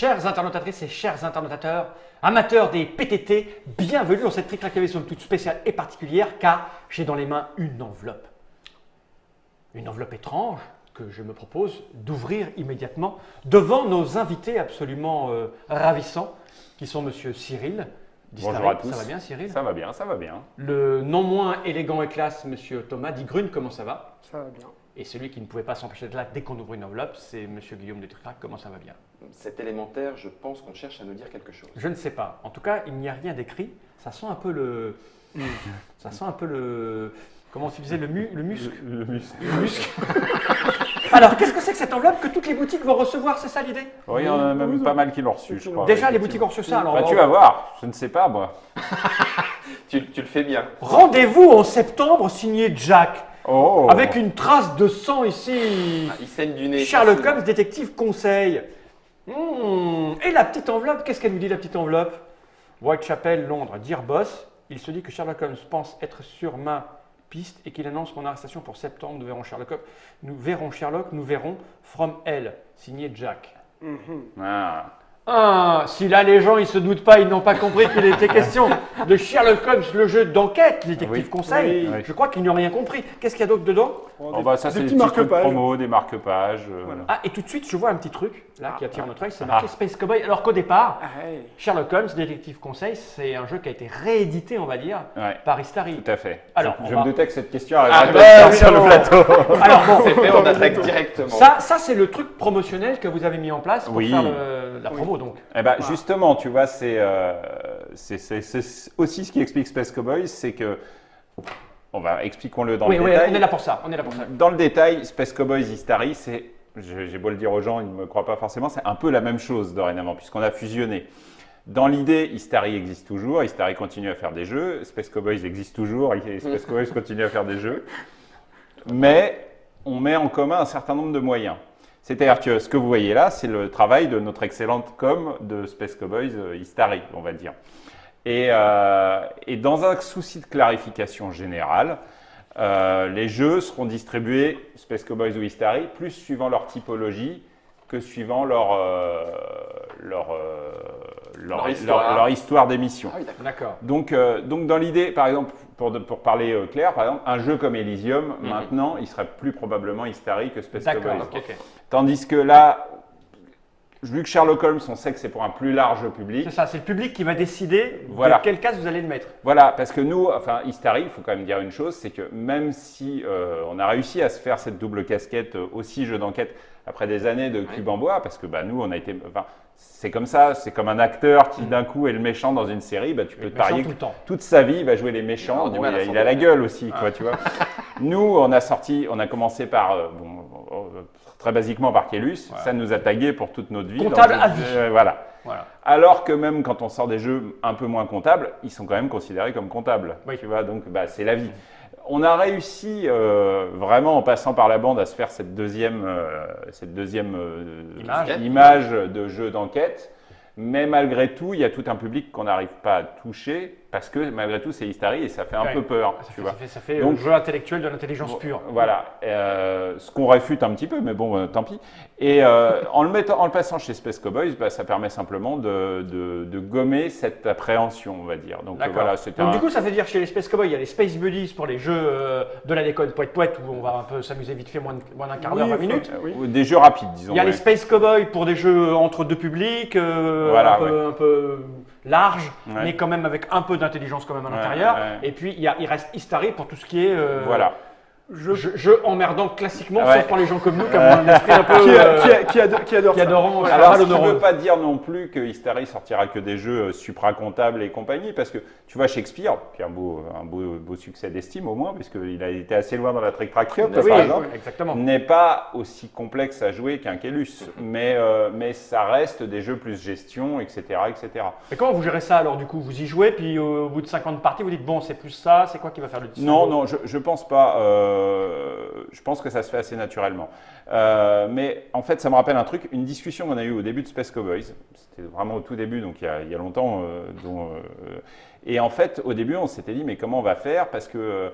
Chères internautatrices et chers internautateurs, amateurs des PTT, bienvenue dans cette Triclacavation toute spéciale et particulière car j'ai dans les mains une enveloppe. Une enveloppe étrange que je me propose d'ouvrir immédiatement devant nos invités absolument ravissants qui sont Monsieur Cyril. Bonjour à tous. Ça va bien Cyril? Ça va bien, ça va bien. Le non moins élégant et classe Monsieur Thomas Digrune, comment ça va? Ça va bien. Et celui qui ne pouvait pas s'empêcher d'être là dès qu'on ouvre une enveloppe, c'est Monsieur Guillaume de Triclac, comment ça va bien? C'est élémentaire, je pense qu'on cherche à nous dire quelque chose. Je ne sais pas. En tout cas, il n'y a rien d'écrit. Ça sent un peu le... Ça sent un peu le... Comment tu disais? Le muscle. Le muscle. Le muscle. Alors, qu'est-ce que c'est que cette enveloppe que toutes les boutiques vont recevoir? C'est ça l'idée? Oui, il y en a même pas mal qui l'ont reçu, je crois. Déjà, les boutiques ont reçu ça. Alors, Bah, tu vas voir, je ne sais pas, moi. Tu le fais bien. Rendez-vous en septembre signé Jack. Oh. Avec une trace de sang ici. Ah, il saigne du nez. Sherlock facile. Holmes, détective conseil. Et la petite enveloppe, qu'est-ce qu'elle nous dit la petite enveloppe? Whitechapel, Londres, Dear Boss. Il se dit que Sherlock Holmes pense être sur ma piste et qu'il annonce mon arrestation pour septembre. Nous verrons Sherlock, nous verrons From Hell, signé Jack. Ah. Ah, si là les gens ils se doutent pas, ils n'ont pas compris qu'il était question de Sherlock Holmes, le jeu d'enquête, détective Oui. conseil. Oui. Je crois qu'ils n'ont rien compris. Qu'est-ce qu'il y a d'autre dedans? Oh, bah, ça, c'est des petits petits trucs marque-pages. promo, des marque-pages. Voilà. Ah, et tout de suite, je vois un petit truc là qui attire notre œil, c'est marqué Space Cowboy. Alors qu'au départ, Sherlock Holmes, détective conseil, c'est un jeu qui a été réédité, on va dire, Ouais, par Istari. tout à fait. Alors, je on va- me doutais que cette question Ah, arriverait bah, sur le plateau. Alors bon, C'est fait, on attaque directement. ça c'est le truc promotionnel que vous avez mis en place pour Oui. faire la promo donc. Eh ben, justement, tu vois, c'est aussi ce qui explique Space Cowboys, c'est que, expliquons-le dans Oui, le oui, détail. on est là pour ça. Dans le détail, Space Cowboys Istari, j'ai beau le dire aux gens, ils ne me croient pas forcément, c'est un peu la même chose dorénavant, puisqu'on a fusionné. Dans l'idée, Istari existe toujours, Istari continue à faire des jeux, Space Cowboys existe toujours, et Space Cowboys continue à faire des jeux, mais on met en commun un certain nombre de moyens. C'est-à-dire que ce que vous voyez là, c'est le travail de notre excellente com de Space Cowboys Istari, on va dire. Et dans un souci de clarification générale, les jeux seront distribués, Space Cowboys ou Istari, plus suivant leur typologie que suivant leur histoire d'émission. Ah oui, d'accord. D'accord. Donc dans l'idée, par exemple, pour parler clair, par exemple, un jeu comme Elysium, maintenant, il serait plus probablement Istari que Space D'accord. Cowboys. Ok. Tandis que là, vu que Sherlock Holmes, on sait que c'est pour un plus large public. C'est ça, c'est le public qui va décider Voilà. de quelle case vous allez le mettre. Voilà, parce que nous, enfin, Istari, il faut quand même dire une chose, c'est que même si on a réussi à se faire cette double casquette aussi jeu d'enquête après des années de cube en bois, parce que bah, nous, on a été, enfin, c'est comme ça, c'est comme un acteur qui d'un coup est le méchant dans une série, bah, tu peux te méchant parier tout le temps. toute sa vie, il va jouer les méchants. On a du Bon, mal à il s'en a la défaire. gueule aussi, quoi, tu vois. Nous, on a commencé par, très basiquement par Kélus, ça nous a tagué pour toute notre vie. Comptable dans- à vie. Voilà. Voilà. Alors que même quand on sort des jeux un peu moins comptables, ils sont quand même considérés comme comptables. Oui. Tu vois, donc bah, c'est la vie. On a réussi vraiment en passant par la bande à se faire cette deuxième image de jeu d'enquête. Mais malgré tout, il y a tout un public qu'on n'arrive pas à toucher parce que malgré tout, c'est Istari et ça fait un Ouais. peu peur. Ça tu fait, vois. ça fait, ça fait Donc- jeu intellectuel de l'intelligence pure. Voilà, ce qu'on réfute un petit peu, mais bon, tant pis. Et en le passant chez Space Cowboys, bah, ça permet simplement de gommer cette appréhension, on va dire. Donc D'accord. voilà, c'était Donc du coup, ça veut dire chez les Space Cowboys, il y a les Space Buddies pour les jeux de la déconne poète où on va un peu s'amuser vite fait, moins d'un quart d'heure, 20 minutes. des jeux rapides, disons. Il y a les ouais. Space Cowboys pour des jeux entre deux publics, Voilà, un peu large, Ouais. mais quand même avec un peu d'intelligence quand même à l'intérieur. ouais. Et puis il reste Istari pour tout ce qui est Voilà. jeu emmerdant classiquement, Ouais. sauf pour les gens comme nous qui ont un esprit un peu Qui adore ça. adorant. Alors, Charles ce qui ne Honoreux. veut pas dire non plus que Istari sortira que des jeux supracomptables et compagnie, parce que tu vois Shakespeare, qui est un beau succès d'estime au moins, puisqu'il a été assez loin dans la Trick Track Cup, Oui, par exemple, exactement. n'est pas aussi complexe à jouer qu'un Kélus, mais ça reste des jeux plus gestion, etc., etc. Et comment vous gérez ça alors du coup? Vous y jouez, puis au bout de 50 parties, vous dites bon, c'est plus ça, c'est quoi qui va faire le distinguo? Non, je pense pas. je pense que ça se fait assez naturellement. Mais en fait, ça me rappelle un truc, une discussion qu'on a eue au début de Space Cowboys. C'était vraiment au tout début, donc il y a longtemps. Et en fait, au début, on s'était dit, mais comment on va faire? Parce que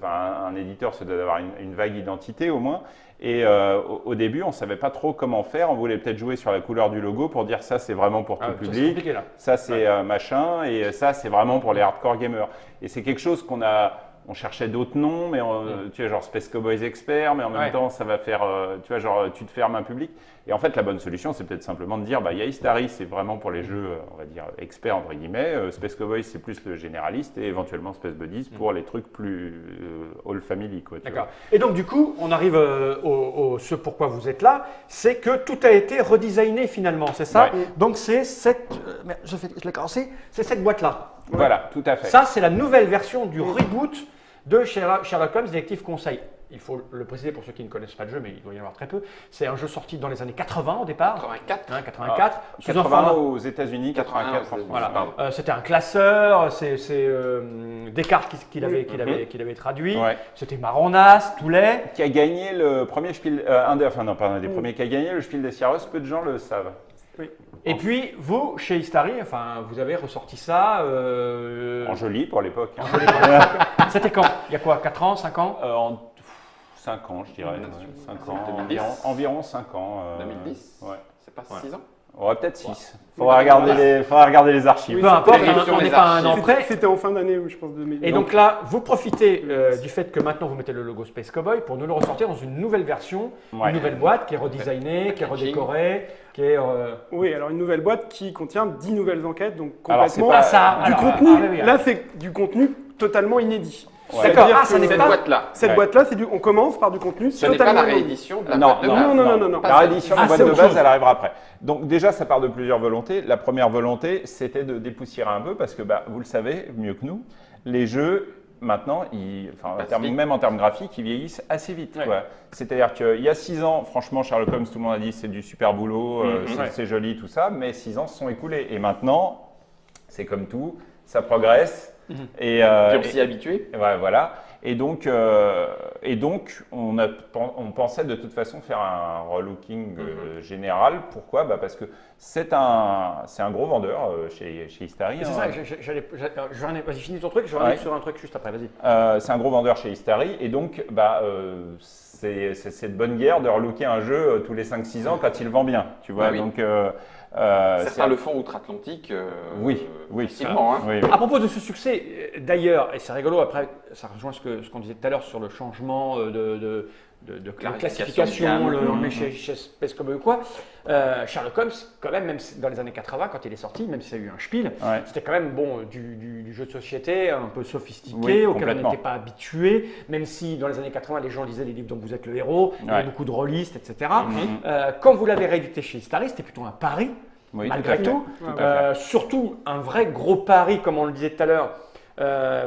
un éditeur se doit avoir une vague identité au moins. Et au début, on ne savait pas trop comment faire. On voulait peut-être jouer sur la couleur du logo pour dire ça, c'est vraiment pour tout le public. Ça, c'est machin. Et ça, c'est vraiment pour les hardcore gamers. Et c'est quelque chose on cherchait d'autres noms, mais tu vois, genre Space Cowboys Expert, mais en même temps, ça va faire, tu vois, genre, tu te fermes un public. Et en fait, la bonne solution, c'est peut-être simplement de dire, il y a Istari, c'est vraiment pour les jeux, on va dire, experts, entre guillemets. Space Cowboys, c'est plus le généraliste, et éventuellement Space Buddies pour les trucs plus all family, quoi. D'accord. Et donc, du coup, on arrive ce pourquoi vous êtes là, c'est que tout a été redesigné finalement, c'est ça? Ouais. Donc, c'est cette, je l'ai cassé, c'est cette boîte-là. Voilà, tout à fait. Ça, c'est la nouvelle version du reboot de Sherlock Holmes Détective Conseil. Il faut le préciser pour ceux qui ne connaissent pas le jeu, mais il doit y en avoir très peu. C'est un jeu sorti dans les années 80 au départ. 84. 84. 80 aux États-Unis, 84 en France. Voilà. C'était un classeur, c'est Descartes qu'il avait traduit. Ouais. C'était marronasse, tout laid. Qui a gagné le premier Spiel, des premiers qui a gagné le Spiel des Jahres, peu de gens le savent. Oui. Et puis, vous, chez Istari, vous avez ressorti ça. En joli pour l'époque. C'était quand? Il y a quoi? 4 ans? 5 ans? En 5 ans, je dirais. 5 ans, 2010. environ 5 ans. 2010. Ouais. C'est pas 6 ans? Ouais, peut-être 6. Faudra regarder les archives. Peu importe, l'évolution on n'est des pas un an archives. près. C'était en fin d'année, je pense, de Et donc là, vous profitez du fait que maintenant vous mettez le logo Space Cowboy pour nous le ressortir dans une nouvelle version, Ouais. une nouvelle boîte qui est redesignée, qui est redécorée, qui est. Oui, alors une nouvelle boîte qui contient 10 nouvelles enquêtes, donc Alors, c'est complètement pas- du alors, contenu. oui, Là, c'est du contenu totalement inédit. Ouais. D'accord, C'est-à-dire ça que n'est Cette pas. boîte-là. cette Ouais. boîte-là, on commence par du contenu Ce n'est pas totalement la inédit. réédition de la Non, boîte de base. non. La réédition de la boîte c'est de autre base, chose. elle arrivera après. Donc déjà, ça part de plusieurs volontés. La première volonté, c'était de dépoussiérer un peu parce que, vous le savez mieux que nous, les jeux, maintenant, même en termes graphiques, ils vieillissent assez vite. Ouais. Quoi. C'est-à-dire qu'il y a 6 ans, franchement, Sherlock Holmes, tout le monde a dit c'est du super boulot, c'est joli, tout ça, mais 6 ans se sont écoulés. Et maintenant, c'est comme tout, ça progresse. Et Puis on s'y est habitué. ouais, voilà. Et donc on pensait de toute façon faire un relooking général. Pourquoi? Parce que c'est un gros vendeur chez Istari. C'est hein. ça, vas-y, finis ton truc, je reviens sur un truc juste après, vas-y. C'est un gros vendeur chez Istari. Et donc, c'est cette bonne guerre de relooker un jeu tous les 5-6 ans quand il vend bien. Tu vois, Ah oui. donc, Certains le font outre-Atlantique. oui, facilement, hein. oui. À propos de ce succès, d'ailleurs, et c'est rigolo, après, ça rejoint ce qu'on disait tout à l'heure sur le changement de classification, on le met chez Space Cowboy ou quoi. Sherlock Holmes, quand même dans les années 80, quand il est sorti, même s'il y a eu un spiel, Ouais. c'était quand même du jeu de société un peu sophistiqué, Oui, auquel on complètement. n'était pas habitué, même si dans les années 80, les gens lisaient les livres dont vous êtes le héros, il y avait Ouais. beaucoup de rôlistes, etc. Quand vous l'avez réédité chez Istari, c'était plutôt un pari. Oui, Malgré tout à fait. tout, Tout à fait. surtout un vrai gros pari, comme on le disait tout à l'heure.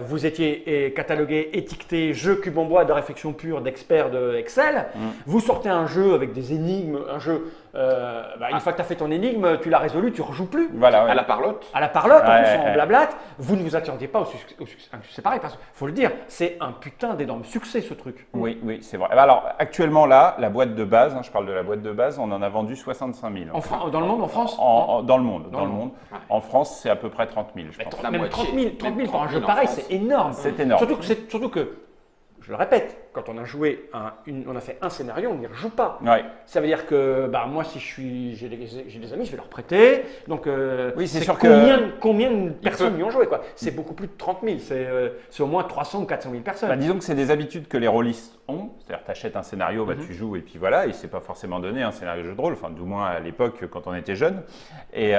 Vous étiez catalogué, étiqueté jeu cube en bois de réflexion pure d'expert de Excel. Vous sortez un jeu avec des énigmes, un jeu. Une fois que tu as fait ton énigme, tu l'as résolu, tu ne rejoues plus. Voilà, ouais. À la parlotte. À la parlotte, en Ouais, plus en ouais. blablate, vous ne vous attendiez pas au succès. C'est pareil, parce qu'il faut le dire, c'est un putain d'énorme succès ce truc. Oui, c'est vrai. Alors, actuellement, là, la boîte de base, je parle de la boîte de base, on en a vendu 65 000. Dans le monde, en France Dans le monde. Dans le monde. Ouais. En France, c'est à peu près 30 000, je pense. La Même moitié. 30 000 pour un jeu 30 000 en pareil, France. c'est énorme. C'est énorme. Surtout que, je le répète, quand on a joué, on a fait un scénario, on n'y rejoue pas. Ouais. Ça veut dire que moi, si j'ai des amis, je vais leur prêter. Donc, Oui, c'est sûr que- combien de personnes y ont joué quoi? C'est beaucoup plus de 30 000. C'est au moins 300 ou 400 000 personnes. Disons que c'est des habitudes que les rôlistes ont. C'est-à-dire, tu achètes un scénario, tu joues et puis voilà. Et c'est pas forcément donné un scénario de jeu de rôle, enfin, du moins à l'époque quand on était jeune. Et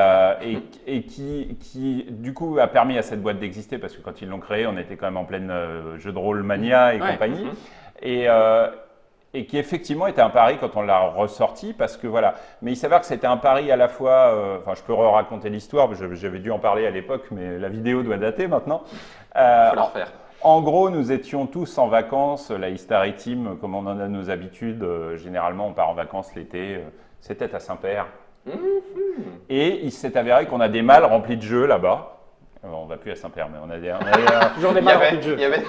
qui, du coup, a permis à cette boîte d'exister parce que quand ils l'ont créée, on était quand même en pleine jeu de rôle mania et Ouais. compagnie. Et qui effectivement était un pari quand on l'a ressorti parce que voilà. Mais il s'avère que c'était un pari à la fois. Je peux raconter l'histoire, j'avais dû en parler à l'époque, mais la vidéo doit dater maintenant. Il faut la refaire. En gros, nous étions tous en vacances, la Istari Team, comme on en a nos habitudes. Généralement, on part en vacances l'été. C'était à Saint-Père. Et il s'est avéré qu'on a des malles remplis de jeux là-bas. On ne va plus à Saint-Père, mais on a des Toujours des Il y malles avait, remplies de jeux. il y avait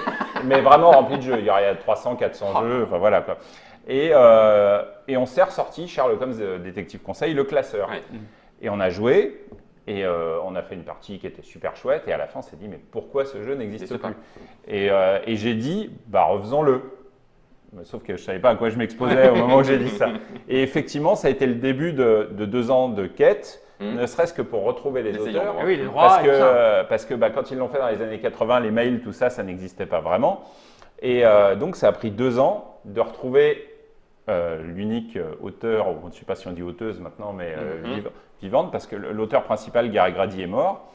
mais vraiment rempli de jeux. Il y a 300, 400 jeux, enfin voilà quoi. Et on s'est ressorti Sherlock Holmes Détective Conseil, le classeur. Ouais. Et on a joué, et on a fait une partie qui était super chouette, et à la fin on s'est dit, mais pourquoi ce jeu n'existe plus? Et j'ai dit, bah refaisons-le. Sauf que je ne savais pas à quoi je m'exposais au moment où j'ai dit ça. Et effectivement, ça a été le début de 2 ans de quête, ne serait-ce que pour retrouver les auteurs. Oui, les droits Parce que quand ils l'ont fait dans les années 80, les mails, tout ça, ça n'existait pas vraiment. Et donc, ça a pris 2 ans de retrouver l'unique auteur, je ne sais pas si on dit auteuse maintenant, mais vivante, parce que l'auteur principal, Gary Grady, est mort.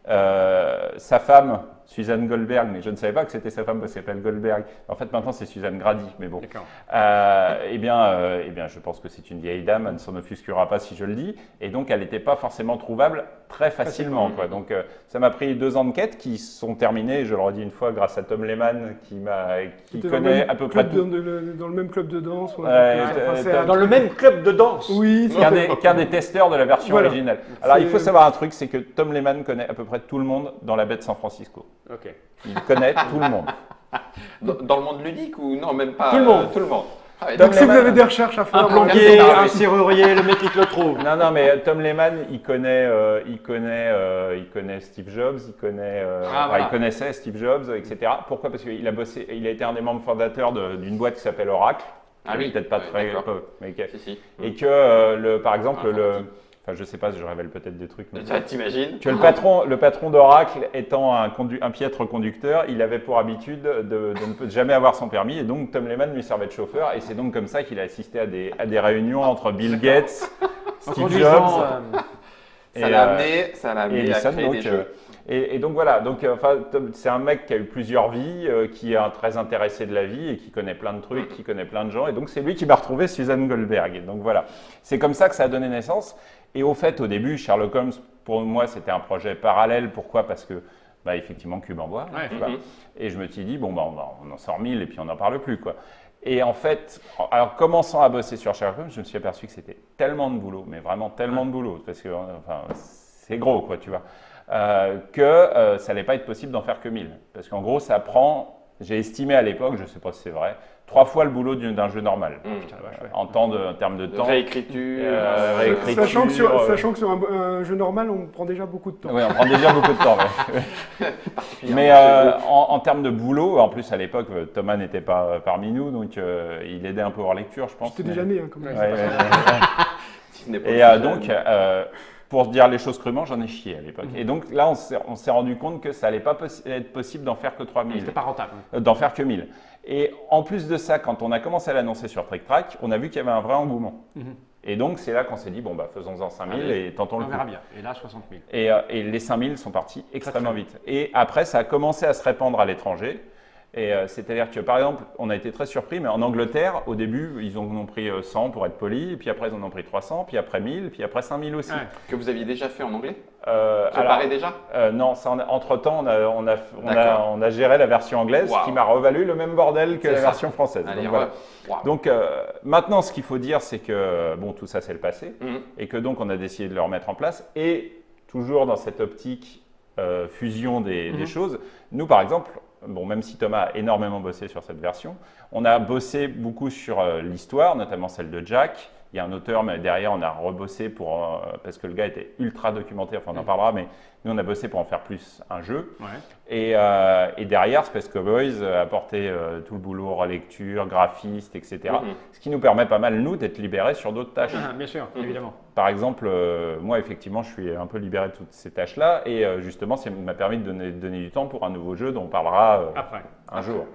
Sa femme, Suzanne Goldberg, mais je ne savais pas que c'était sa femme parce qu'elle s'appelle Goldberg. En fait, maintenant, c'est Suzanne Grady, mais bon. Eh bien, je pense que c'est une vieille dame, elle ne s'en offusquera pas si je le dis. Et donc, elle n'était pas forcément trouvable très facilement. Quoi. Donc, ça m'a pris 2 ans de quête qui sont terminés, je le redis une fois, grâce à Tom Lehman, qui connaît à peu près tout. Dans le même club de danse. Dans le même club de danse. Oui. Qu'un des testeurs de la version originale. Alors, il faut savoir un truc, c'est que Tom Lehman connaît à peu près tout le monde dans la baie de San Francisco. Ok. Il connaît tout le monde. Dans le monde ludique ou non, même pas Tout le monde. Tout le monde. Ah ouais, Donc si vous avez des recherches à faire, Un plombier, un serrurier, le mec qui te le trouve. Non, mais Tom Lehman, il connaît Steve Jobs, il connaissait Steve Jobs, etc. Pourquoi? Parce qu'il a bossé, il a été un des membres fondateurs d'une boîte qui s'appelle Oracle. Ah oui, peut-être pas très, mais si. et que par exemple enfin, je sais pas, je révèle peut-être des trucs. Mais t'imagines que le patron d'Oracle étant un piètre conducteur, il avait pour habitude de ne jamais avoir son permis, et donc Tom Lehman lui servait de chauffeur, et c'est donc comme ça qu'il a assisté à des réunions entre Bill Gates, Steve Jobs, ça l'a amené à créer des jeux. Et donc voilà, c'est un mec qui a eu plusieurs vies, qui est très intéressé de la vie et qui connaît plein de trucs, qui connaît plein de gens, et donc c'est lui qui m'a retrouvé Suzanne Goldberg. Et donc voilà, c'est comme ça que ça a donné naissance. Et au fait, au début, Sherlock Holmes, pour moi, c'était un projet parallèle. Pourquoi? Parce que, effectivement, Cube en bois. Et je me suis dit, bon, on en sort 1000 et puis on n'en parle plus, quoi. Et en fait, alors commençant à bosser sur Sherlock Holmes, je me suis aperçu que c'était tellement de boulot, mais vraiment tellement de boulot, parce que c'est gros, quoi, tu vois, que ça n'allait pas être possible d'en faire que 1000. Parce qu'en gros, ça prend, j'ai estimé à l'époque, je ne sais pas si c'est vrai, 3 fois le boulot d'un jeu normal, en termes de temps. Réécriture. Sachant que sur un jeu normal, on prend déjà beaucoup de temps. Oui, on prend déjà beaucoup de temps. Mais en termes de boulot, en plus à l'époque, Thomas n'était pas parmi nous, donc il aidait un peu hors lecture, je pense. J'étais déjà né, quand même. Et donc, pour dire les choses crûment, j'en ai chié à l'époque. Et donc là, on s'est rendu compte que ça n'allait pas être possible d'en faire que 3000. C'était pas rentable. D'en faire que 1000. Et en plus de ça, quand on a commencé à l'annoncer sur Trick Track, on a vu qu'il y avait un vrai engouement. Et donc, c'est là qu'on s'est dit, faisons-en 5000 et tentons le coup. On verra bien. Et là, 60 000. Et les 5000 sont partis extrêmement vite. Et après, ça a commencé à se répandre à l'étranger. Et c'est-à-dire que, par exemple, on a été très surpris, mais en Angleterre, au début, ils en ont pris 100 pour être polis, puis après, ils en ont pris 300, puis après 1000, puis après 5000 aussi. Que vous aviez déjà fait en anglais? Préparé déjà? Non, entre-temps, on a géré la version anglaise, ce qui m'a revalu le même bordel que la version française. Allez, donc, voilà. Donc maintenant, ce qu'il faut dire, c'est que tout ça, c'est le passé, et que donc on a décidé de le remettre en place, et toujours dans cette optique fusion des choses. Nous, par exemple, même si Thomas a énormément bossé sur cette version, on a bossé beaucoup sur l'histoire, notamment celle de Jack. Il y a un auteur, mais derrière, on a rebossé parce que le gars était ultra documenté, enfin on en parlera, mais nous on a bossé pour en faire plus un jeu. Et derrière, Space Cowboys a apporté tout le boulot, relecture, graphiste, etc. Ce qui nous permet pas mal, nous, d'être libérés sur d'autres tâches. Bien sûr, évidemment. Par exemple, moi, effectivement, je suis un peu libéré de toutes ces tâches-là, et justement, ça m'a permis de donner du temps pour un nouveau jeu dont on parlera un jour.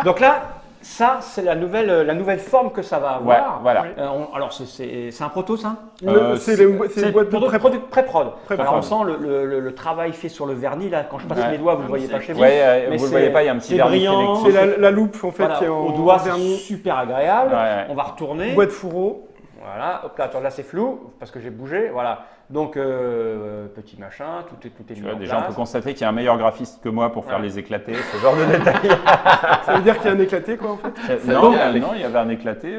Donc là, ça, c'est la nouvelle forme que ça va avoir. Voilà. Alors, c'est un proto, ça? C'est les boîtes de pré-prod. Alors, on sent le travail fait sur le vernis. Là, quand je passe mes doigts, vous ne le voyez pas chez vous. Vous ne le voyez pas, il y a un petit vernis brillant. C'est la loupe, en fait, qui est au doigt, c'est super agréable. On va retourner. Boîte fourreau. Voilà, hop là, attends, là c'est flou parce que j'ai bougé, voilà. Donc petit machin, tout est mis en place. Déjà, on peut constater qu'il y a un meilleur graphiste que moi pour faire les éclatés, ce genre de détails. Ça veut dire qu'il y a un éclaté, quoi, en fait? Non, il y avait un éclaté.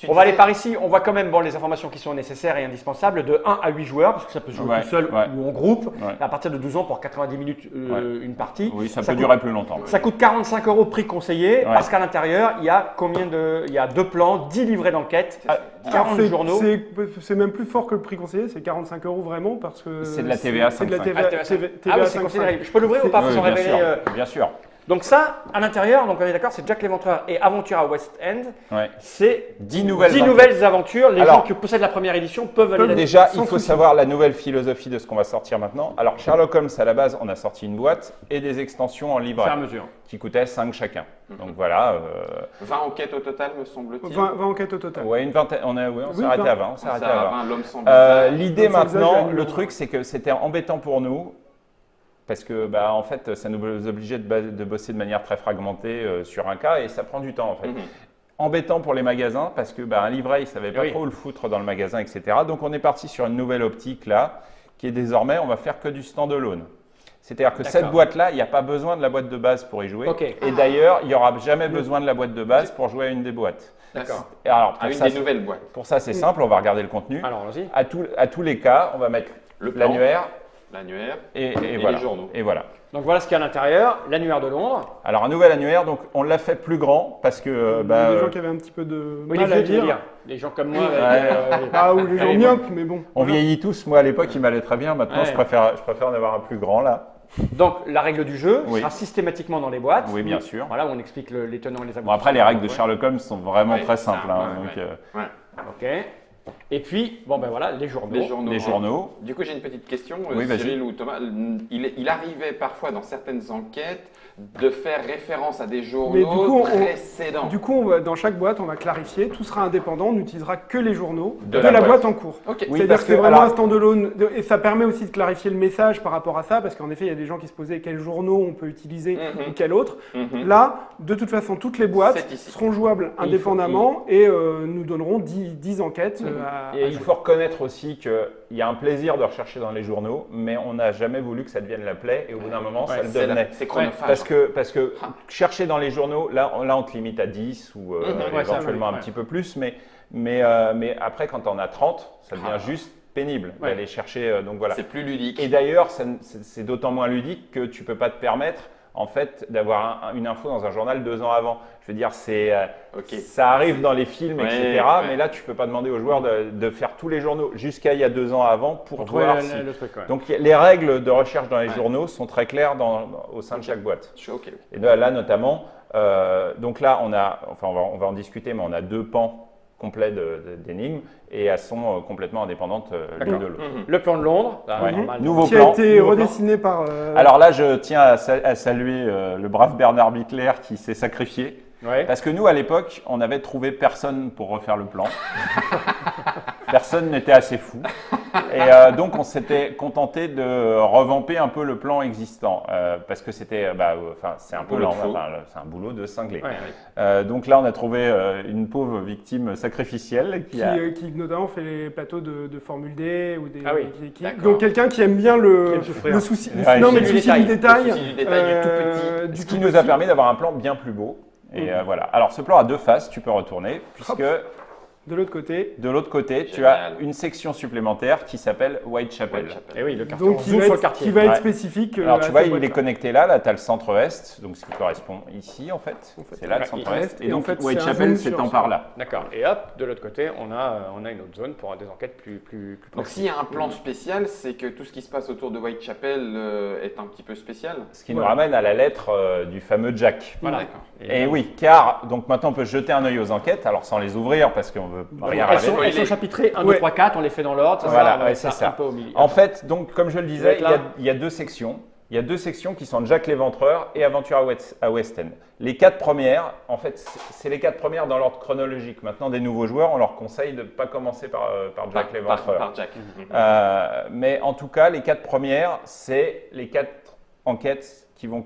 On va aller par ici, on voit quand même les informations qui sont nécessaires et indispensables de 1 à 8 joueurs, parce que ça peut se jouer tout seul ou en groupe. À partir de 12 ans pour 90 minutes une partie. Oui, ça peut durer plus longtemps. Ça coûte 45 € prix conseillé, parce qu'à l'intérieur, il y a il y a 2 plans, 10 livrets d'enquête, 40 journaux. C'est même plus fort que le prix conseillé, c'est 45 € vraiment, parce que c'est de la TVA 5,5. C'est de la TVA, ah oui, c'est considéré. Je peux l'ouvrir ou pas pour s'en révéler Bien sûr. Donc ça, à l'intérieur, donc on est d'accord, c'est Jack l'Éventreur et Aventure à West End. C'est 10 nouvelles aventures. Les gens qui possèdent la première édition peuvent aller déjà, il faut savoir la nouvelle philosophie de ce qu'on va sortir maintenant. Alors, Sherlock Holmes, à la base, on a sorti une boîte et des extensions en livret qui coûtaient 5 chacun. Donc voilà. 20 enquêtes au total, me semble-t-il. 20 enquêtes au total. Oui, une vingtaine. On s'est arrêté à 20. On s'est arrêté à 20. L'homme sans visage. L'idée maintenant, le truc, c'est que c'était embêtant pour nous. Parce que, en fait, ça nous obligeait de bosser de manière très fragmentée sur un cas et ça prend du temps, en fait. Embêtant pour les magasins parce que un livret, ils ne savaient pas trop où le foutre dans le magasin, etc. Donc, on est parti sur une nouvelle optique, là, qui est désormais, on va faire que du standalone. C'est-à-dire que cette boîte-là, il n'y a pas besoin de la boîte de base pour y jouer. Et d'ailleurs, il n'y aura jamais besoin de la boîte de base pour jouer à une des boîtes. D'accord. Alors, à une des nouvelles boîtes. Pour ça, c'est simple, on va regarder le contenu. Alors, vas-y. À tous les cas, on va mettre l'annuaire. Et voilà. Les journaux. Et voilà. Donc voilà ce qu'il y a à l'intérieur, l'annuaire de Londres. Alors un nouvel annuaire, donc on l'a fait plus grand parce que… il y a des gens qui avaient un petit peu de mal à dire. Les gens comme moi. Ou les gens myopes, mais bon. On vieillit tous. Moi à l'époque, il m'allait très bien. Maintenant, je préfère en avoir un plus grand là. Donc la règle du jeu sera systématiquement dans les boîtes. Oui, bien sûr. Voilà, on explique les tenants et les aboutissants. Bon, après, les règles de Sherlock Holmes sont vraiment très simples. Ok. Et puis, voilà, les journaux. Du coup, j'ai une petite question, oui, Cyril ou Thomas. Il arrivait parfois dans certaines enquêtes de faire référence à des journaux précédents. Du coup, dans chaque boîte, on va clarifier, tout sera indépendant, on n'utilisera que les journaux de la boîte en cours. C'est-à-dire que c'est vraiment un standalone, et ça permet aussi de clarifier le message par rapport à ça, parce qu'en effet, il y a des gens qui se posaient quels journaux on peut utiliser ou quel autre. Là, de toute façon, toutes les boîtes seront jouables indépendamment et nous donneront 10 enquêtes. Et il faut reconnaître aussi qu'il y a un plaisir de rechercher dans les journaux, mais on n'a jamais voulu que ça devienne la plaie, et au bout d'un moment, ça le devenait. C'est chronophage. Parce que chercher dans les journaux, là on te limite à 10 ou éventuellement un petit peu plus, mais après quand on a 30, ça devient juste pénible d'aller chercher. Donc voilà. C'est plus ludique. Et d'ailleurs, c'est d'autant moins ludique que tu ne peux pas te permettre en fait d'avoir une info dans un journal 2 ans avant. Je veux dire, ça arrive dans les films, etc. Mais là, tu ne peux pas demander aux joueurs de faire tous les journaux jusqu'à il y a 2 ans avant pour voir le truc. Donc, les règles de recherche dans les journaux sont très claires au sein de chaque boîte. Et là, notamment, donc là, on va en discuter, mais on a 2 pans complets d'énigmes et elles sont complètement indépendantes l'une de l'autre. Le plan de Londres, nouveau qui plan, a été redessiné par… Alors là, je tiens à saluer le brave Bernard Bickler qui s'est sacrifié. Parce que nous, à l'époque, on avait trouvé personne pour refaire le plan. Personne n'était assez fou. Et donc, on s'était contenté de revamper un peu le plan existant. Parce que c'était, c'est un peu lent. C'est un boulot de cinglé. Donc là, on a trouvé une pauvre victime sacrificielle qui notamment fait les plateaux de Formule D ou des. Donc quelqu'un qui aime bien le souci. Non, mais le souci du détail. Le souci du détail du tout petit. Ce qui nous a permis d'avoir un plan bien plus beau. Et voilà. Alors, ce plan a 2 faces, tu peux retourner, puisque de l'autre côté, tu as une section supplémentaire qui s'appelle Whitechapel. Et oui, le quartier. Donc, qui va être spécifique. Alors, tu vois, il est connecté là tu as le centre-est, donc ce qui correspond ici, en fait. C'est là le centre-est. Et donc, Whitechapel s'étend par là. D'accord. Et hop, de l'autre côté, on a une autre zone pour des enquêtes plus Donc, s'il y a un plan spécial, c'est que tout ce qui se passe autour de Whitechapel est un petit peu spécial. Ce qui nous ramène à la lettre du fameux Jack. Voilà. Et oui, car donc maintenant on peut jeter un œil aux enquêtes, alors sans les ouvrir parce qu'on veut rien Elles sont chapitrées 1, 2, 3, 4, on les fait dans l'ordre. Voilà, c'est ça. Un peu au milieu. En fait, donc comme je le disais, il y a 2 sections. Il y a 2 sections qui sont Jack l'Éventreur et Aventure à West End. Les 4 premières, en fait, c'est les 4 premières dans l'ordre chronologique. Maintenant, des nouveaux joueurs, on leur conseille de ne pas commencer par Jack l'Éventreur. Par Jack. Mais en tout cas, les 4 premières, c'est les 4 enquêtes qui vont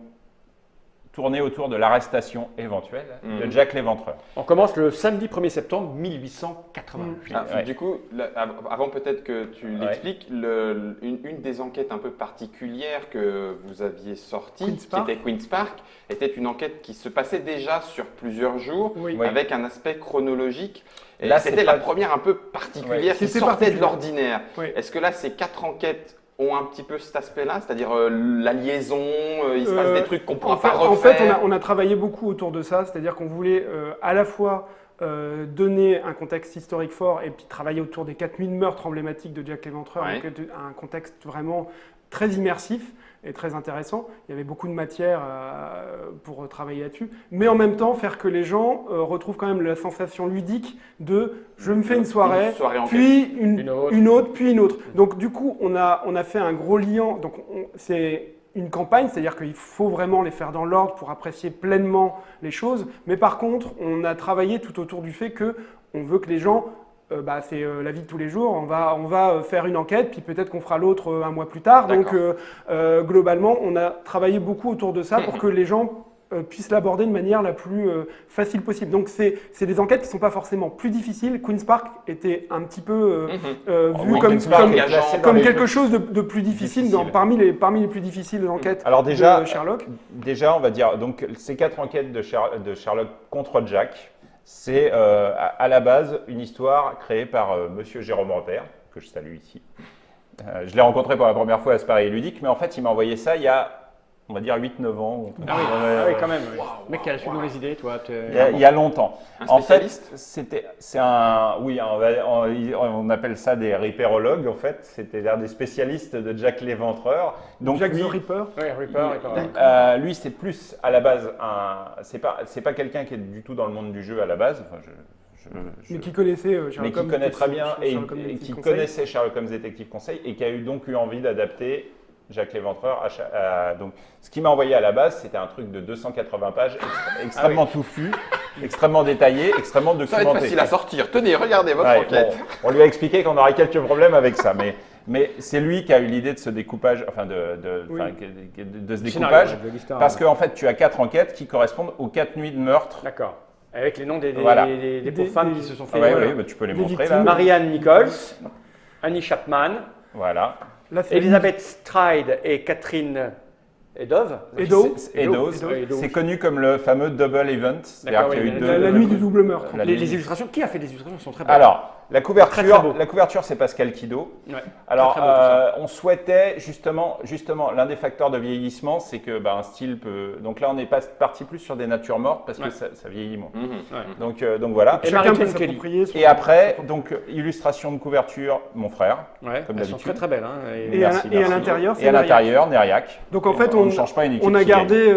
tourner autour de l'arrestation éventuelle de Jack l'Éventreur. On commence le samedi 1er septembre 1888. Ouais. Du coup, avant peut-être que tu l'expliques, une des enquêtes un peu particulières que vous aviez sorties, qui était Queen's Park, était une enquête qui se passait déjà sur plusieurs jours, avec un aspect chronologique. Et là, c'était la première un peu particulière qui sortait de l'ordinaire. Est-ce que là, ces 4 enquêtes ont un petit peu cet aspect-là, c'est-à-dire la liaison, il se passe des trucs qu'on ne pourra pas refaire. En fait, on a travaillé beaucoup autour de ça, c'est-à-dire qu'on voulait à la fois donner un contexte historique fort et puis travailler autour des 4 nuits de meurtre emblématiques de Jack l'Éventreur, donc un contexte vraiment très immersif et très intéressant. Il y avait beaucoup de matière pour travailler là-dessus, mais en même temps faire que les gens retrouvent quand même la sensation ludique de je me fais une soirée puis une autre, puis une autre. Donc du coup, on a fait un gros lien. Donc c'est une campagne, c'est-à-dire qu'il faut vraiment les faire dans l'ordre pour apprécier pleinement les choses. Mais par contre, on a travaillé tout autour du fait que on veut que les gens c'est la vie de tous les jours, on va faire une enquête, puis peut-être qu'on fera l'autre un mois plus tard. Donc globalement, on a travaillé beaucoup autour de ça pour que les gens puissent l'aborder de manière la plus facile possible. Donc c'est des enquêtes qui ne sont pas forcément plus difficiles. Queen's Park était un petit peu vu comme quelque chose de plus difficile parmi les plus difficiles d'enquêtes de Sherlock. Déjà, on va dire, donc ces 4 enquêtes de Sherlock contre Jack, c'est à la base une histoire créée par Monsieur Jérôme Repère, que je salue ici. Je l'ai rencontré pour la première fois à Paris Ludique, mais en fait, il m'a envoyé ça il y a, on va dire, 8-9 ans. Ah oui, quand même. Wow. Mec, qui a suivi les idées, toi. Il y a longtemps. Un spécialiste ? On appelle ça des ripérologues, en fait. C'était des spécialistes de Jack l'Éventreur. Donc Jack the Ripper. Oui, Ripper. Lui, c'est plus à la base c'est pas quelqu'un qui est du tout dans le monde du jeu à la base. Enfin, mais qui connaissait Sherlock Holmes. Mais qui connaît très bien et qui connaissait Sherlock Holmes Détective Conseil et qui a donc eu envie d'adapter Jack l'Éventreur. Donc, ce qu'il m'a envoyé à la base, c'était un truc de 280 pages, extrêmement touffu, extrêmement détaillé, extrêmement documenté. Ça va être facile à sortir. Tenez, regardez votre enquête. Bon, on lui a expliqué qu'on aurait quelques problèmes avec ça, mais c'est lui qui a eu l'idée de ce découpage, de ce découpage, parce qu'en fait, tu as 4 enquêtes qui correspondent aux 4 nuits de meurtre. D'accord. Avec les noms des pauvres femmes qui se sont fait. Oui, tu peux les montrer là. Marianne Nichols, Annie Chapman. Voilà. Elizabeth Stride et Catherine Eddowes. C'est connu comme le fameux double event. C'est-à-dire qu'il y a eu la nuit du double meurtre. Les illustrations, qui a fait des illustrations qui sont très belles. Alors, la couverture, c'est Pascal Quido. Ouais, alors, très beau, on souhaitait justement, l'un des facteurs de vieillissement, c'est que un style peut. Donc là, on est parti plus sur des natures mortes parce que ça vieillit moins. Donc voilà. Et chacun peut s'approprier. Et après, donc illustration de couverture, mon frère, comme d'habitude. Elles sont très très belles. Et à l'intérieur, et à l'intérieur, Nériac. Donc en fait, on change pas une équipe. On a gardé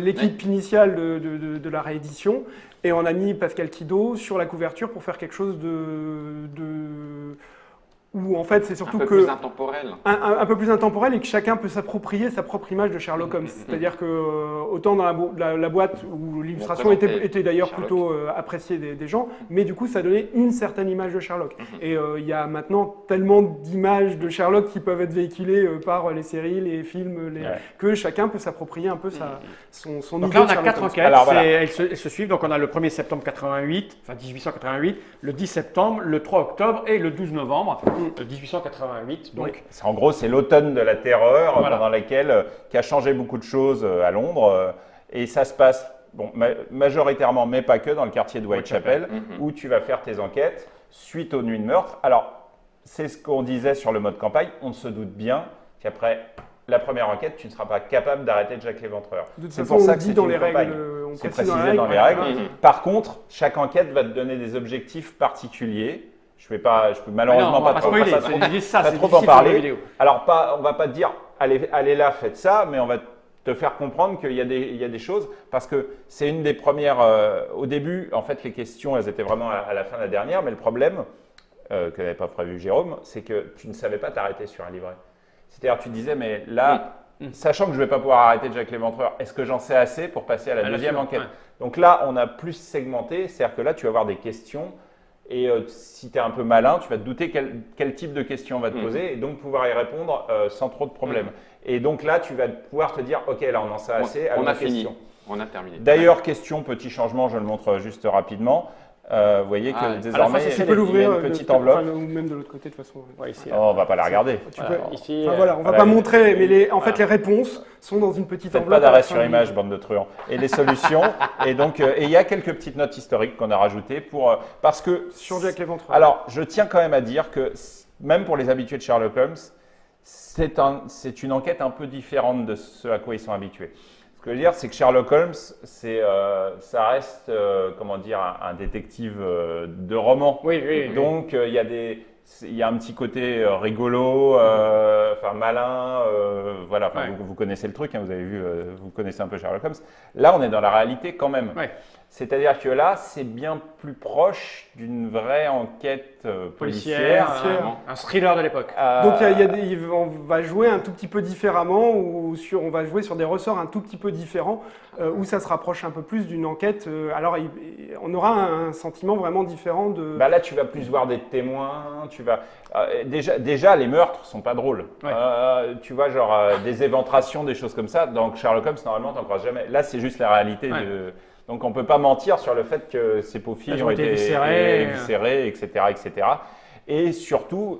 l'équipe initiale de la réédition. Et on a mis Pascal Quido sur la couverture pour faire quelque chose où en fait c'est surtout un peu plus intemporel. Un peu plus intemporel et que chacun peut s'approprier sa propre image de Sherlock Holmes. C'est-à-dire que autant dans la boîte où l'illustration était d'ailleurs plutôt appréciée des gens, mais du coup ça donnait une certaine image de Sherlock. Et il y a maintenant tellement d'images de Sherlock qui peuvent être véhiculées par les séries, les films, que chacun peut s'approprier un peu son donc idée. Donc là on a 4 enquêtes, alors, voilà. Elles se suivent. Donc on a le 1er septembre 1888, le 10 septembre, le 3 octobre et le 12 novembre. 1888. Donc, en gros, c'est l'automne de la terreur pendant laquelle qui a changé beaucoup de choses à Londres. Et ça se passe majoritairement, mais pas que, dans le quartier de Whitechapel, où tu vas faire tes enquêtes suite aux nuits de meurtre. Alors, c'est ce qu'on disait sur le mode campagne. On se doute bien qu'après la première enquête, tu ne seras pas capable d'arrêter Jack l'Éventreur. C'est pour ça que c'est dans les règles. C'est précisé dans les règles. Par contre, chaque enquête va te donner des objectifs particuliers. Je peux malheureusement pas trop en parler. Alors, on va pas te dire, allez là, faites ça, mais on va te faire comprendre qu'il y a des choses, parce que c'est une des premières. Au début, en fait, les questions, elles étaient vraiment à la fin de la dernière, mais le problème, que n'avait pas prévu Jérôme, c'est que tu ne savais pas t'arrêter sur un livret. C'est-à-dire, tu disais, mais là, sachant que je ne vais pas pouvoir arrêter Jack l'Éventreur, est-ce que j'en sais assez pour passer à la deuxième enquête ? Donc là, on a plus segmenté, c'est-à-dire que là, tu vas avoir des questions. Et si tu es un peu malin, tu vas te douter quel type de question on va te poser et donc pouvoir y répondre sans trop de problèmes. Et donc là, tu vas pouvoir te dire, OK, là, on en sait assez. On a fini. On a terminé. D'ailleurs, question, petit changement, je le montre juste rapidement. Vous voyez que désormais, il y a une petite enveloppe. Ou même de l'autre côté, de toute façon. Ouais, ici, on ne va pas la regarder. Ici, on ne va pas montrer, mais les réponses sont dans une petite enveloppe. Faites pas d'arrêt sur image, bande de truands. Et les solutions. Et donc, il y a quelques petites notes historiques qu'on a rajoutées parce que… Sur Jack l'Éventreur. Alors, je tiens quand même à dire que même pour les habitués de Sherlock Holmes, c'est une enquête un peu différente de ce à quoi ils sont habitués. Ce que je veux dire, c'est que Sherlock Holmes, ça reste, comment dire, un détective de roman. Oui. Donc, il y a un petit côté rigolo, malin, voilà. Vous connaissez le truc, hein, vous avez vu, vous connaissez un peu Sherlock Holmes. Là, on est dans la réalité quand même. Ouais. C'est-à-dire que là, c'est bien plus proche d'une vraie enquête policière. Un thriller de l'époque. Donc on va jouer un tout petit peu différemment, on va jouer sur des ressorts un tout petit peu différents, où ça se rapproche un peu plus d'une enquête. Alors on aura un sentiment vraiment différent de… Là, tu vas plus voir des témoins, déjà, les meurtres sont pas drôles. Ouais. Tu vois, genre des éventrations, des choses comme ça. Donc Sherlock Holmes, normalement, t'en croises jamais. Là, c'est juste la réalité de… Donc, on ne peut pas mentir sur le fait que ces pauvres filles ont été éviscérées, etc., etc. Et surtout,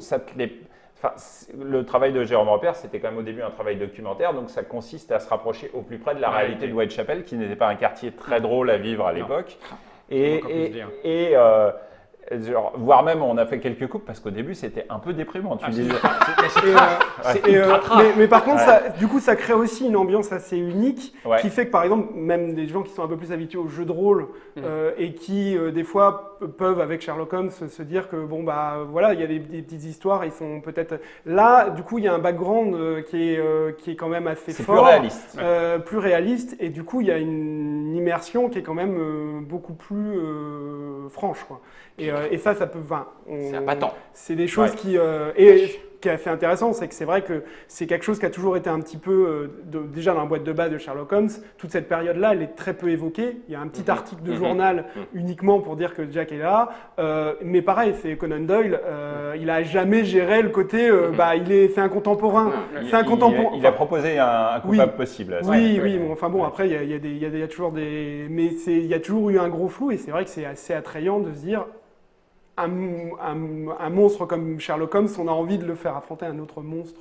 le travail de Jérôme Repère, c'était quand même au début un travail documentaire, donc ça consiste à se rapprocher au plus près de la réalité de Whitechapel, qui n'était pas un quartier très drôle à vivre à l'époque. Voire même, on a fait quelques coupes parce qu'au début, c'était un peu déprimant. Mais par contre, du coup, ça crée aussi une ambiance assez unique qui fait que, par exemple, même des gens qui sont un peu plus habitués aux jeux de rôle et qui, des fois, peuvent, avec Sherlock Holmes, se dire que, il y a des petites histoires, ils sont peut-être… Là, du coup, il y a un background qui est quand même assez fort. Plus réaliste. Et du coup, il y a une immersion qui est quand même beaucoup plus franche, quoi. Et ça peut… c'est appâtant. C'est des choses qui… et ce qui est assez intéressant, c'est que c'est vrai que c'est quelque chose qui a toujours été un petit peu… déjà dans la boîte de base de Sherlock Holmes, toute cette période-là, elle est très peu évoquée. Il y a un petit article de journal uniquement pour dire que Jack est là. Mais pareil, c'est Conan Doyle. Il n'a jamais géré le côté… c'est un contemporain. Il a proposé un coupable possible. Oui. Après, il y a toujours des… Mais il y a toujours eu un gros flou et c'est vrai que c'est assez attrayant de se dire… Un monstre comme Sherlock Holmes, on a envie de le faire affronter un autre monstre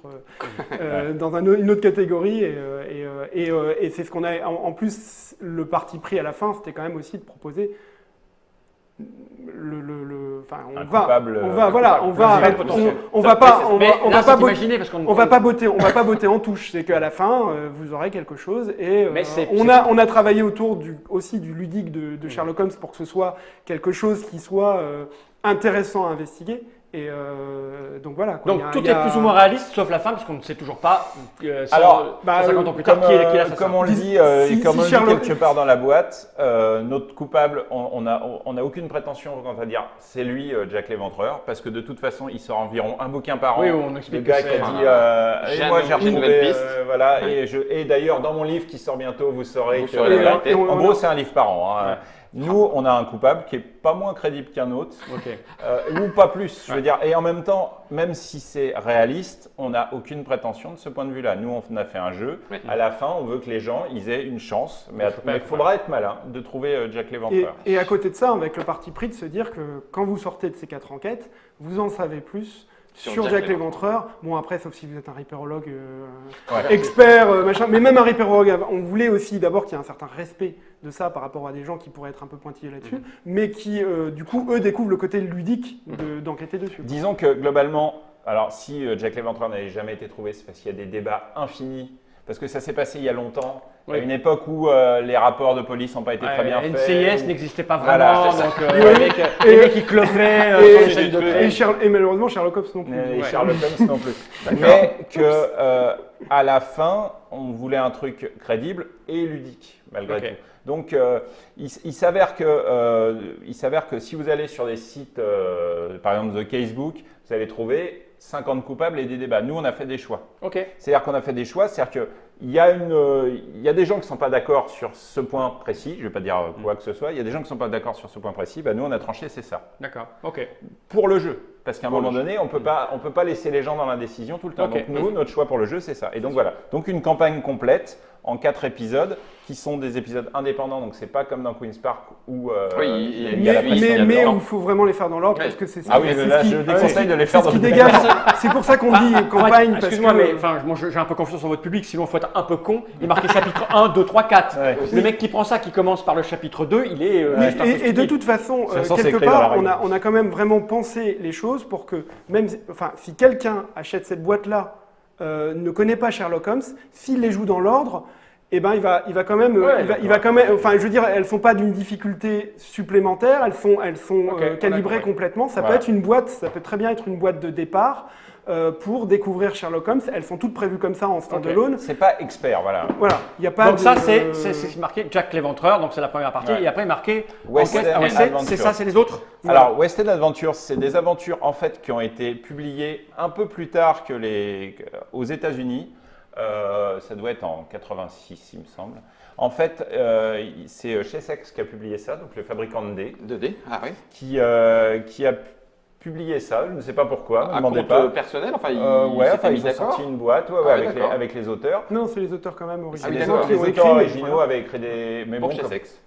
dans une autre catégorie. Et c'est ce qu'on a… En plus, le parti pris à la fin, c'était quand même aussi de proposer… on va pas botter en touche. C'est qu'à la fin, vous aurez quelque chose. Et on a travaillé autour aussi du ludique de Sherlock Holmes pour que ce soit quelque chose qui soit intéressant à investiguer. Et donc voilà. Donc tout est plus ou moins réaliste, sauf la fin, parce qu'on ne sait toujours pas. 50 ans plus tard, qui est l'assassin. Comme on le dit, comme on le dit quelque part dans la boîte, notre coupable, on n'a aucune prétention quant à dire c'est lui, Jack l'Éventreur, parce que de toute façon, il sort environ un bouquin par an. Oui, on explique le gars qui a dit moi j'ai retrouvé et d'ailleurs dans mon livre qui sort bientôt, vous saurez que la vérité. En gros, c'est un livre par an. Nous, on a un coupable qui est pas moins crédible qu'un autre, ou pas plus, je veux dire. Et en même temps, même si c'est réaliste, on n'a aucune prétention de ce point de vue-là. Nous, on a fait un jeu. À la fin, on veut que les gens ils aient une chance, mais il faudra être malin de trouver Jack l'Éventreur. Et à côté de ça, avec le parti pris de se dire que quand vous sortez de ces 4 enquêtes, vous en savez plus sur Jack l'Éventreur. Bon, après, sauf si vous êtes un ripérologue expert, machin. Mais même un ripérologue, on voulait aussi d'abord qu'il y ait un certain respect de ça par rapport à des gens qui pourraient être un peu pointillés là-dessus, mais qui, du coup, eux, découvrent le côté ludique d'enquêter dessus. Disons que, globalement, alors si Jack l'Éventreur n'avait jamais été trouvé, c'est parce qu'il y a des débats infinis. Parce que ça s'est passé il y a longtemps, à une époque où les rapports de police n'ont pas été très bien faits. NCIS n'existait pas vraiment, donc les mecs qui clopaient et malheureusement Sherlock Holmes non plus. Et Sherlock Holmes non plus. Mais qu'à la fin, on voulait un truc crédible et ludique, malgré tout. Donc, il s'avère que si vous allez sur des sites, par exemple The Casebook, vous allez trouver 50 coupables et des débats. Nous, on a fait des choix. C'est-à-dire qu'on a fait des choix, c'est-à-dire il y a des gens qui ne sont pas d'accord sur ce point précis, je ne vais pas dire quoi que ce soit, il y a des gens qui ne sont pas d'accord sur ce point précis, nous on a tranché, c'est ça. D'accord, ok. Pour le jeu, parce qu'à un moment donné, on ne peut pas laisser les gens dans l'indécision tout le temps. Okay. Donc nous, notre choix pour le jeu, c'est ça. Et donc voilà, donc une campagne complète en 4 épisodes, qui sont des épisodes indépendants, donc c'est pas comme dans Queen's Park où il y a la pression. Mais il faut vraiment les faire dans l'ordre, parce que c'est ça. Ah oui, là je déconseille de les faire dans ce qui dégage. C'est pour ça qu'on dit campagne. Excuse-moi, mais moi j'ai un peu confiance en votre public, sinon il faut être un peu con. Il est marqué chapitre 1, 2, 3, 4. Ouais. Le mec qui prend ça, qui commence par le chapitre 2, il est. Et de toute façon, quelque part, on a quand même vraiment pensé les choses pour que, même si quelqu'un achète cette boîte-là, ne connaît pas Sherlock Holmes, s'il les joue dans l'ordre, eh ben il va quand même, enfin je veux dire, elles sont pas d'une difficulté supplémentaire, elles sont calibrées complètement. Ça peut être une boîte, ça peut très bien être une boîte de départ. Pour découvrir Sherlock Holmes, elles sont toutes prévues comme ça en stand-alone. C'est pas expert, voilà. Voilà, il y a pas. Donc ça c'est marqué Jack l'Éventreur, donc c'est la première partie, et après marqué West End Adventure. C'est ça, c'est les autres. Alors West End Adventure, c'est des aventures en fait qui ont été publiées un peu plus tard que aux États-Unis. Ça doit être en 86, il me semble. En fait, c'est Chessex qui a publié ça, donc le fabricant de dés. De dés, ah oui. Qui a publié ça, je ne sais pas pourquoi. Un compte personnel, enfin, ils ont sorti une boîte avec les auteurs. Non, c'est les auteurs quand même originaux. Les auteurs originaux avaient écrit des... Mais bon,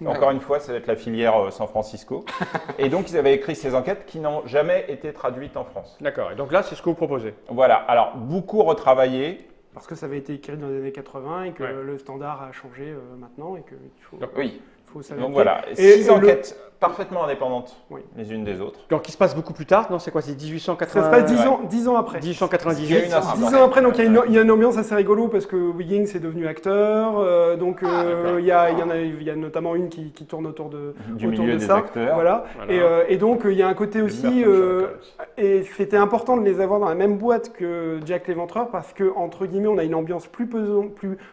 encore une fois, ça va être la filière San Francisco. Et donc, ils avaient écrit ces enquêtes qui n'ont jamais été traduites en France. D'accord, et donc là, c'est ce que vous proposez. Voilà, alors beaucoup retravaillé. Parce que ça avait été écrit dans les années 80 et que le standard a changé maintenant et qu'il faut... Oui. Donc voilà, 6 enquêtes parfaitement indépendantes les unes des autres. Donc qui se passe beaucoup plus tard, non? C'est quoi? C'est 1880? Ça se passe 10 ans après. 1898. 10 ans après, donc il y a une ambiance assez rigolo parce que Wiggins est devenu acteur, donc il y a notamment une qui tourne autour de ça. Acteurs. Voilà. Et donc il y a un côté aussi, et c'était important de les avoir dans la même boîte que Jack l'Éventreur parce que entre guillemets on a une ambiance plus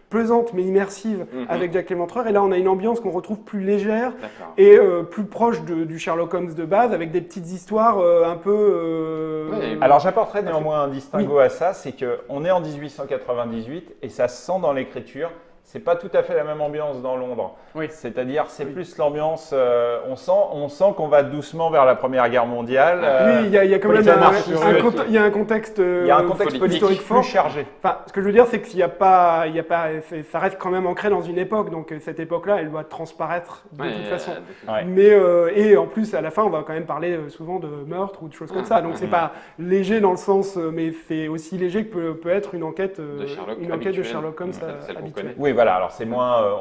pesante mais immersive avec Jack l'Éventreur, et là on a une ambiance qu'on retrouve plus légère et plus proche du Sherlock Holmes de base, avec des petites histoires un peu... Alors j'apporterai néanmoins un distinguo à ça, c'est qu'on est en 1898 et ça se sent dans l'écriture. C'est pas tout à fait la même ambiance dans Londres. Oui. C'est-à-dire, c'est plus l'ambiance. On sent qu'on va doucement vers la Première Guerre mondiale. Oui, il y a quand même un contexte politique fort, chargé. Enfin, ce que je veux dire, c'est qu'il y a pas, ça reste quand même ancré dans une époque. Donc cette époque-là, elle doit transparaître de toute façon. Mais et en plus, à la fin, on va quand même parler souvent de meurtre ou de choses comme ça. Donc c'est pas léger dans le sens, mais c'est aussi léger que peut être une enquête de Sherlock Holmes habituelle. Oui, voilà, alors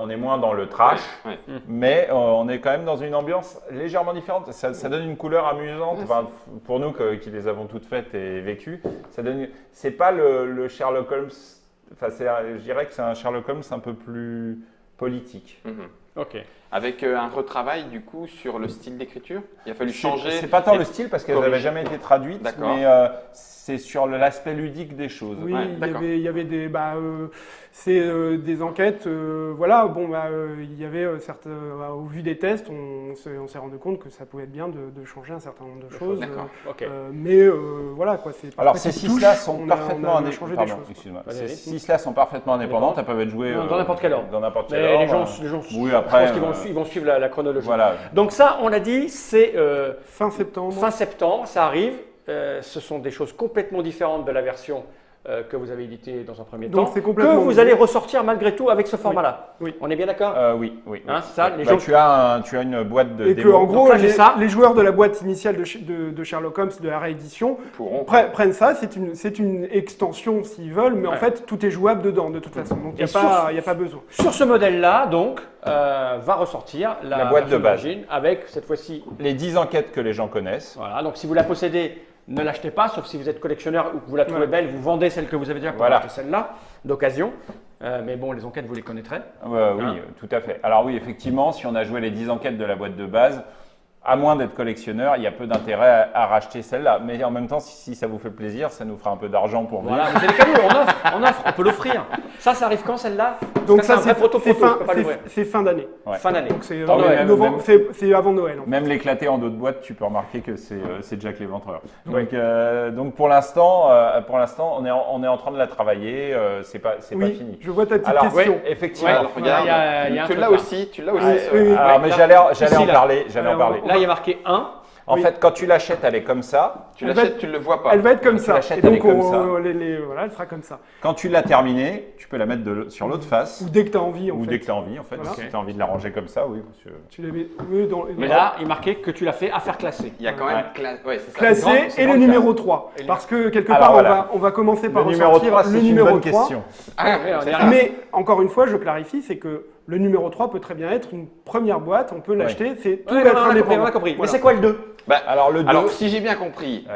on est moins dans le trash, mais on est quand même dans une ambiance légèrement différente. Ça donne une couleur amusante, pour nous qui les avons toutes faites et vécues. C'est pas le Sherlock Holmes, je dirais que c'est un Sherlock Holmes un peu plus politique. Ok. Avec un retravail du coup sur le style d'écriture. Il a fallu changer. C'est pas tant le style parce qu'elles n'avaient jamais été traduites, mais c'est sur l'aspect ludique des choses. Oui, il y avait des, des enquêtes. Voilà, bon, il y avait certes, au vu des tests, on s'est rendu compte que ça pouvait être bien de changer un certain nombre de choses. Mais voilà quoi. Alors ces 6-là sont parfaitement indépendants. Excuse-moi. Ces 6-là sont parfaitement indépendantes. Elles peuvent être jouées dans n'importe quel ordre. Dans n'importe quel ordre. Les gens. Oui, après. Je pense qu'ils vont suivre la chronologie. Voilà. Donc ça, on l'a dit, c'est fin septembre. Fin septembre, ça arrive. Ce sont des choses complètement différentes de la version que vous avez éditée dans un premier temps, que vous allez ressortir malgré tout avec ce format-là. Oui. On est bien d'accord? Oui. Hein, c'est ça, tu as une boîte de démo. Et que, en gros, les joueurs de la boîte initiale de Sherlock Holmes de la réédition prennent ça. C'est une extension s'ils veulent, mais en fait, tout est jouable dedans de toute façon. Donc, il n'y a pas besoin. Sur ce modèle-là, donc, va ressortir la boîte de base avec cette fois-ci les 10 enquêtes que les gens connaissent. Voilà, donc si vous la possédez, ne l'achetez pas, sauf si vous êtes collectionneur ou que vous la trouvez belle, vous vendez celle que vous avez déjà pour acheter celle-là, d'occasion. Mais bon, les enquêtes, vous les connaîtrez. Oui, tout à fait. Alors oui, effectivement, si on a joué les 10 enquêtes de la boîte de base, À moins d'être collectionneur, il y a peu d'intérêt à racheter celle-là. Mais en même temps, si ça vous fait plaisir, ça nous fera un peu d'argent pour voilà, vous avez des cadeaux, on offre, on peut l'offrir. Ça arrive quand celle-là? Donc ça, c'est fin d'année. Ouais. Fin d'année. Donc c'est avant Noël. Même l'éclater en dos de boîte, tu peux remarquer que c'est Jack l'Éventreur. Donc pour l'instant, on est en train de la travailler. C'est pas fini. Je vois ta petite question. Oui, effectivement. Alors, regarde, tu l'as aussi. Mais j'allais en parler. Là, il y a marqué 1. En fait, quand tu l'achètes, elle est comme ça. Tu l'achètes, tu ne le vois pas. Elle va être comme ça. Et donc, elle sera comme ça. Quand tu l'as terminée, tu peux la mettre sur l'autre face. Ou dès que tu as envie, en fait. Dès que tu as envie, en fait. Voilà. Si tu as envie de la ranger comme ça, oui. Parce que... Tu les mets, Mais là, il est marqué que tu l'as fait à faire classer. Il y a quand même classé et le numéro 3. Parce que quelque part, on va commencer par ressortir le numéro 3. Mais encore une fois, je clarifie, c'est que le numéro 3 peut très bien être une première boîte, on peut l'acheter, c'est tout être indépendant. On a compris. Mais c'est quoi le 2? Alors, si j'ai bien compris,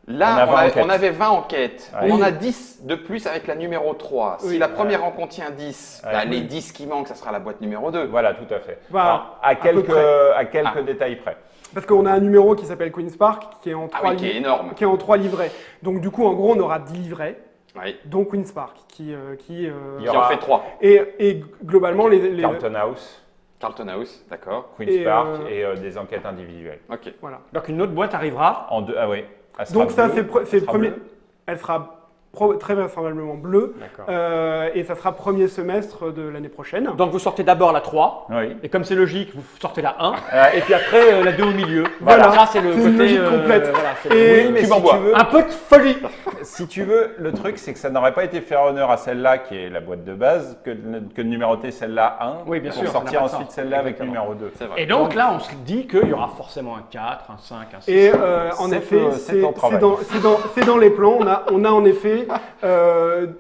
là, on avait 20 enquêtes. On en a 10 de plus avec la numéro 3. Si la première en contient 10, les 10 qui manquent, ça sera la boîte numéro 2. Voilà, tout à fait. Voilà, à quelques détails près. Parce qu'on a un numéro qui s'appelle Queen's Park, qui est en 3 livrets. Donc du coup, en gros, on aura 10 livrets. Oui. Donc Queen's Park, qui en fait 3. Et globalement, Carlton House, d'accord. Queen's Park et des enquêtes individuelles. Ok. Voilà. Donc une autre boîte arrivera. En 2. Ah oui. Donc ça, c'est le premier. Elle sera très vraisemblablement bleue. Et ça sera premier semestre de l'année prochaine. Donc vous sortez d'abord la 3. Oui. Et comme c'est logique, vous sortez la 1. Et puis après la 2 au milieu. Voilà. Ça, c'est le côté. Une logique complète. Oui, mais si tu veux, un peu de folie. Si tu veux, le truc, c'est que ça n'aurait pas été faire honneur à celle-là, qui est la boîte de base, que de numéroter celle-là 1, oui, bien sûr, sortir ensuite celle-là avec le numéro 2. Et donc là, on se dit qu'il y aura forcément un 4, un 5, un 6. Et en effet, c'est dans les plans. On a en effet,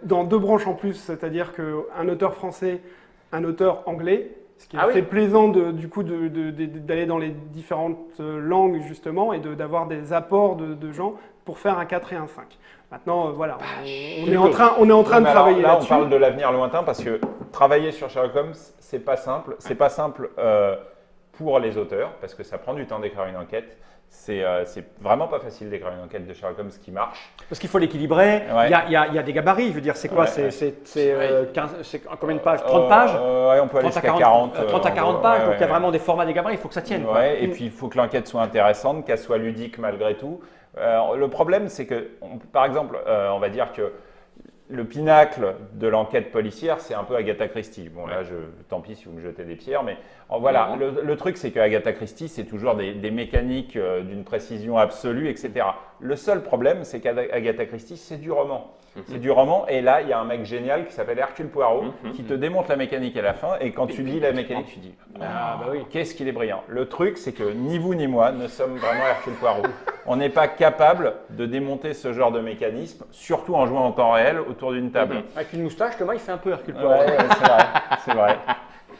dans 2 branches en plus, c'est-à-dire qu'un auteur français, un auteur anglais, ce qui est assez plaisant d'aller dans les différentes langues justement et d'avoir des apports de gens pour faire un 4 et un 5. Maintenant, voilà, on est en train de travailler là-dessus. Là, on parle de l'avenir lointain parce que travailler sur Sherlock Holmes, c'est pas simple. C'est pas simple pour les auteurs parce que ça prend du temps d'écrire une enquête. C'est vraiment pas facile d'écrire une enquête de Sherlock Holmes qui marche. Parce qu'il faut l'équilibrer. Il y a des gabarits. Je veux dire, c'est quoi? C'est combien de pages? 30 pages? Oui, on peut aller jusqu'à 40. 30 à 40 pages. Donc il y a vraiment des formats, des gabarits. Il faut que ça tienne. Et puis il faut que l'enquête soit intéressante, qu'elle soit ludique malgré tout. Le problème, c'est que, par exemple, on va dire que le pinacle de l'enquête policière, c'est un peu Agatha Christie. Bon, là, tant pis si vous me jetez des pierres, mais voilà. Le truc, c'est qu'Agatha Christie, c'est toujours des mécaniques d'une précision absolue, etc. Le seul problème, c'est qu'Agatha Christie, c'est du roman. C'est du roman, et là, il y a un mec génial qui s'appelle Hercule Poirot, qui te démontre la mécanique à la fin, et quand tu lis la mécanique, tu dis qu'est-ce qu'il est brillant. Le truc, c'est que ni vous ni moi ne sommes vraiment Hercule Poirot. On n'est pas capable de démonter ce genre de mécanisme, surtout en jouant en temps réel autour d'une table. Avec une moustache, Thomas, il fait un peu Hercule Poirot. Ouais, c'est vrai.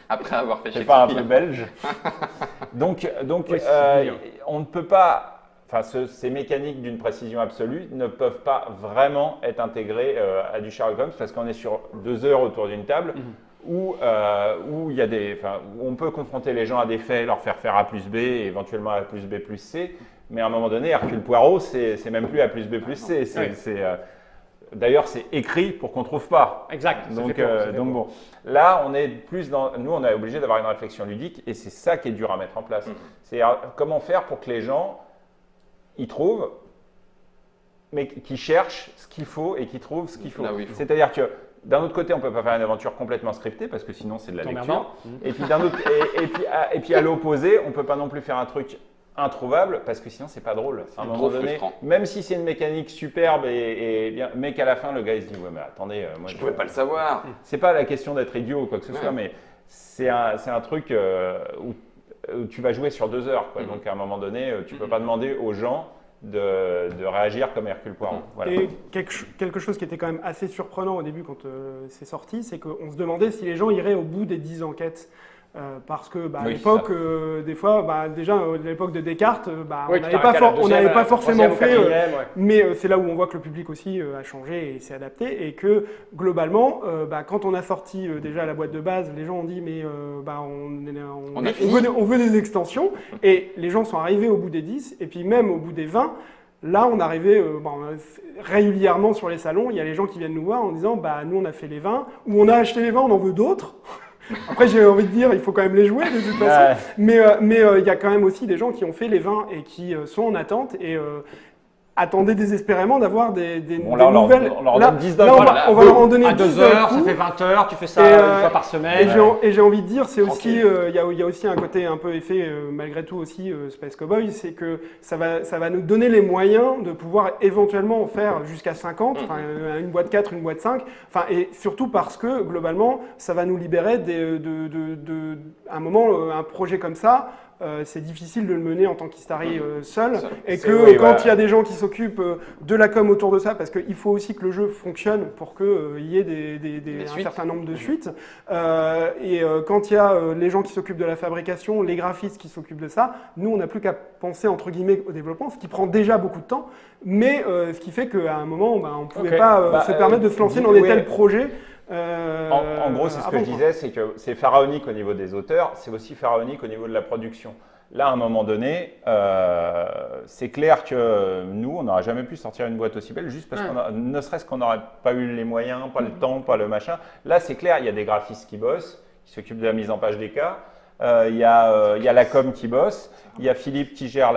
Après avoir fait c'est pas un peu belge. Donc on ne peut pas. Enfin, ces mécaniques d'une précision absolue ne peuvent pas vraiment être intégrées à du Sherlock Holmes parce qu'on est sur 2 heures autour d'une table où il y a où on peut confronter les gens à des faits, leur faire faire A plus B et éventuellement A plus B plus C. Mais à un moment donné, Hercule Poirot, c'est même plus A plus B plus C. D'ailleurs, c'est écrit pour qu'on ne trouve pas. Exact. Donc bon, là, on est plus nous, on est obligé d'avoir une réflexion ludique et c'est ça qui est dur à mettre en place. C'est comment faire pour que les gens ils trouvent, mais qui cherchent ce qu'il faut et qui trouvent ce qu'il faut. C'est-à-dire que d'un autre côté, on ne peut pas faire une aventure complètement scriptée parce que sinon c'est de la lecture. Et puis à l'opposé, on ne peut pas non plus faire un truc introuvable parce que sinon c'est pas drôle. À un moment donné, même si c'est une mécanique superbe et bien, mais qu'à la fin le gars il se dit ouais mais attendez, moi je pouvais pas le savoir. C'est pas la question d'être idiot ou quoi que ce soit, mais c'est un truc où tu vas jouer sur 2 heures. Donc à un moment donné, tu ne peux pas demander aux gens de réagir comme Hercule Poirot. Voilà. Et quelque chose qui était quand même assez surprenant au début quand c'est sorti, c'est qu'on se demandait si les gens iraient au bout des 10 enquêtes Parce que à l'époque, des fois, déjà à l'époque de Descartes, on n'avait pas forcément fait, mais c'est là où on voit que le public aussi a changé et s'est adapté, et que globalement, quand on a sorti déjà la boîte de base, les gens ont dit mais on veut des extensions, et les gens sont arrivés au bout des 10, et puis même au bout des 20. Là, on arrivait régulièrement sur les salons, il y a les gens qui viennent nous voir en disant nous on a fait les 20, ou on a acheté les 20, on en veut d'autres. Après, j'ai envie de dire, il faut quand même les jouer de toute façon. Mais il y a quand même aussi des gens qui ont fait les 20 et qui sont en attente et attendaient désespérément d'avoir des nouvelles. On leur donne 10 on va leur en donner 10 à 2 heures, ça fait 20 heures, tu fais ça une fois par semaine. Et j'ai envie de dire, c'est aussi, il y a aussi un côté un peu effet, malgré tout aussi, Space Cowboy, c'est que ça va nous donner les moyens de pouvoir éventuellement en faire jusqu'à 50, une boîte 4, une boîte 5, et surtout parce que, globalement, ça va nous libérer à un moment, un projet comme ça, c'est difficile de le mener en tant qu'Histari seul, et que quand il y a des gens qui s'occupent de la com autour de ça, parce qu'il faut aussi que le jeu fonctionne pour qu'il y ait un certain nombre de suites, et quand il y a les gens qui s'occupent de la fabrication, les graphistes qui s'occupent de ça, nous on n'a plus qu'à penser entre guillemets au développement, ce qui prend déjà beaucoup de temps, mais ce qui fait qu'à un moment on ne pouvait pas se permettre de se lancer dans des tels projets. En gros, c'est ce que je disais, c'est que c'est pharaonique au niveau des auteurs, c'est aussi pharaonique au niveau de la production. Là, à un moment donné, c'est clair que nous, on n'aurait jamais pu sortir une boîte aussi belle, juste parce ne serait-ce qu'on n'aurait pas eu les moyens, pas le temps, pas le machin. Là, c'est clair, il y a des graphistes qui bossent, qui s'occupent de la mise en page des cas. Il y a la com qui bosse, il y a Philippe qui gère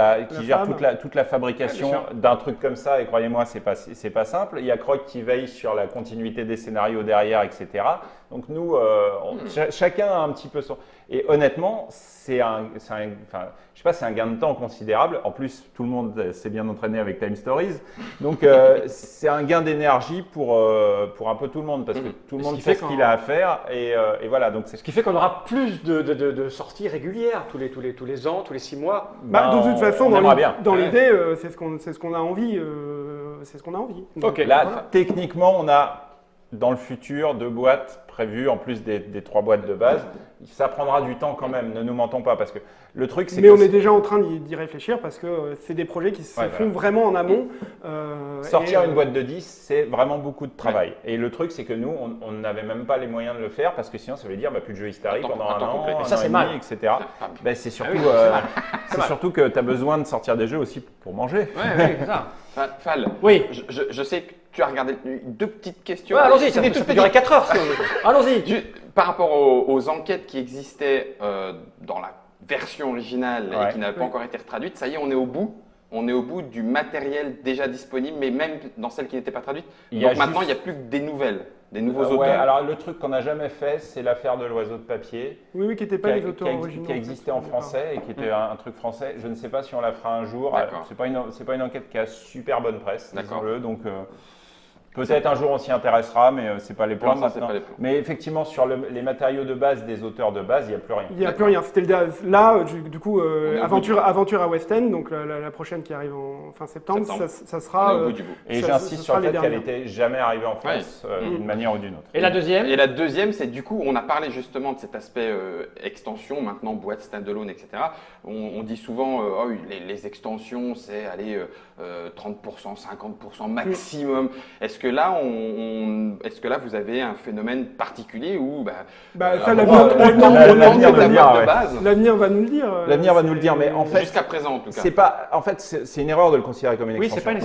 toute la fabrication d'un truc comme ça, et croyez-moi, c'est pas simple. Il y a Croc qui veille sur la continuité des scénarios derrière, etc. Donc nous, chacun a un petit peu son... Et honnêtement, c'est un gain de temps considérable. En plus, tout le monde s'est bien entraîné avec Time Stories. Donc, c'est un gain d'énergie pour un peu tout le monde, parce que tout le monde sait ce qu'il a à faire. Et voilà. Donc, ce qui fait qu'on aura plus de sorties régulières tous les ans, tous les 6 mois. De toute façon, dans l'idée, c'est ce qu'on a envie. Donc, là, techniquement, on a dans le futur 2 boîtes prévues en plus des 3 boîtes de base. Ça prendra du temps quand même, ne nous mentons pas, parce que le truc c'est. Mais on est déjà en train d'y réfléchir, parce que c'est des projets qui se font vraiment en amont. Sortir une boîte de 10, c'est vraiment beaucoup de travail. Et le truc c'est que nous, on n'avait même pas les moyens de le faire, parce que sinon ça veut dire plus de jeux Histari pendant un an, ça c'est mal, etc. C'est surtout que tu as besoin de sortir des jeux aussi pour manger. Ouais, c'est ça. Fal, je sais que tu as regardé 2 petites questions. Allons-y, ça peut durer 4 heures. Allons-y. Par rapport aux enquêtes qui existaient dans la version originale et qui n'avaient pas encore été retraduites, ça y est, on est au bout. On est au bout du matériel déjà disponible, mais même dans celles qui n'étaient pas traduites. Donc maintenant, il n'y a plus que des nouvelles, des nouveaux auteurs. Alors le truc qu'on n'a jamais fait, c'est l'affaire de l'oiseau de papier. Oui, qui n'était pas les auteurs originaux. Qui existait en français et qui était un truc français. Je ne sais pas si on la fera un jour. C'est pas une enquête qui a super bonne presse, disons-le. Donc peut-être un jour on s'y intéressera, mais c'est pas les plans maintenant. Mais effectivement, sur les matériaux de base des auteurs de base, il n'y a plus rien. Il n'y a plus rien. C'était là, du coup, Aventure à West End, donc la prochaine qui arrive en fin septembre. Ça sera. Et j'insiste sur le fait qu'elle n'était jamais arrivée en France d'une manière ou d'une autre. Et la deuxième ? Et la deuxième, c'est du coup, on a parlé justement de cet aspect extension, maintenant boîte standalone, etc. On dit souvent, les extensions, c'est 30%, 50% maximum. Est-ce que là, vous avez un phénomène particulier où l'avenir va nous le dire. L'avenir va nous le dire, mais en fait, jusqu'à présent en tout cas. C'est une erreur de le considérer comme une extension. Oui,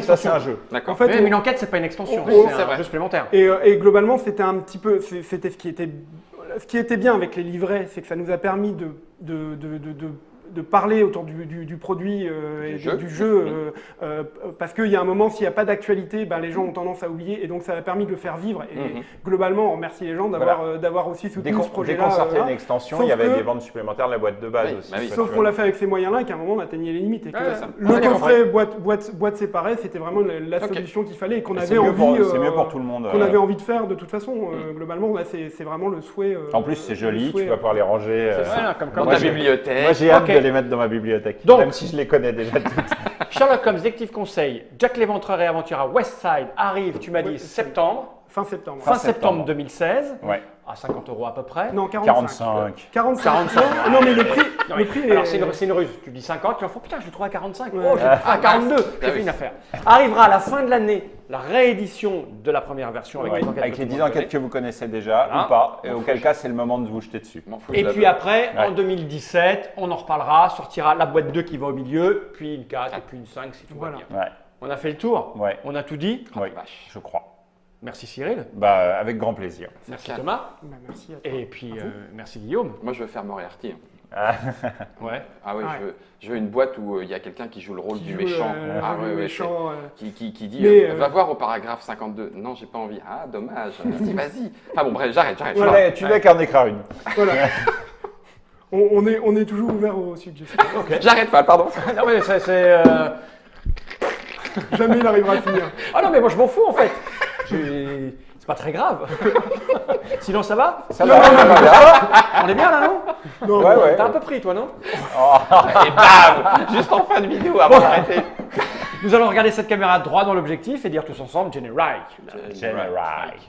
c'est un jeu. D'accord. En fait, une enquête, c'est pas une extension, c'est un jeu supplémentaire. Et globalement, c'était un petit peu, c'était ce qui était bien avec les livrets, c'est que ça nous a permis de parler autour du produit et du jeu, parce qu'il y a un moment, s'il n'y a pas d'actualité, les gens ont tendance à oublier, et donc ça a permis de le faire vivre. Et globalement, on remercie les gens d'avoir aussi soutenu ce projet-là. Dès qu'on sortait une extension, il y avait des ventes supplémentaires de la boîte de base aussi. Sauf qu'on l'a fait avec ces moyens-là, et qu'à un moment, on atteignait les limites. Et que le coffret boîte séparée, c'était vraiment la solution qu'il fallait, et qu'on avait envie. C'est mieux pour tout le monde. Qu'on avait envie de faire de toute façon. Globalement, c'est vraiment le souhait. En plus, c'est joli, tu vas pouvoir les ranger dans ta bibliothèque. Moi, j'ai hâte de les mettre dans ma bibliothèque, donc, même si je les connais déjà toutes. Sherlock Holmes Détective Conseil, Jack l'Éventreur et Aventure à West Side arrive, tu m'as dit septembre. Fin septembre. Fin septembre 2016, Ouais. à 50 € à peu près. Non, 45. 45. Non, mais le prix Alors, est... c'est une ruse. Tu dis 50, tu en fais, putain, je le trouve à 45. Ouais. Oh, à 42. J'ai fait une affaire. Arrivera à la fin de l'année la réédition de la première version avec Ouais, les enquêtes. avec les 10 enquêtes que vous connaissez déjà Voilà. ou pas, et auquel cas c'est le moment de vous jeter dessus. Et puis après, Ouais. en 2017, on en reparlera, sortira la boîte 2 qui va au milieu, puis une 4 et puis une 5 si tout va Voilà. bien. Ouais, On a fait le tour. ouais, On a tout dit. ouais, je crois. Merci Cyril. Bah, avec grand plaisir. Merci calme. Thomas. Bah, merci à toi. Et puis merci Guillaume. Moi, je veux faire Moriarty. Ouais. Ah oui, Ouais. je veux une boîte où il y a quelqu'un qui joue le rôle Qui du joue, méchant. le méchant. Qui dit Mais, va voir au paragraphe 52. Non, j'ai pas envie. Ah, dommage. Vas-y. Enfin bon, bref, j'arrête. Voilà. Tu n'as qu'à en écrire une. Voilà. On est toujours ouvert aux suggestions. J'arrête pas, pardon. Non mais Jamais il arrivera à finir. Ah non mais moi je m'en fous en fait. C'est pas très grave. Sinon ça va. Ça va, ça va bien. On est bien là non? Non, Ouais, ouais. T'as un peu pris toi non? Et bam, juste en fin de vidéo avant d'arrêter. Nous allons regarder cette caméra droit dans l'objectif et dire tous ensemble Generike. Generike.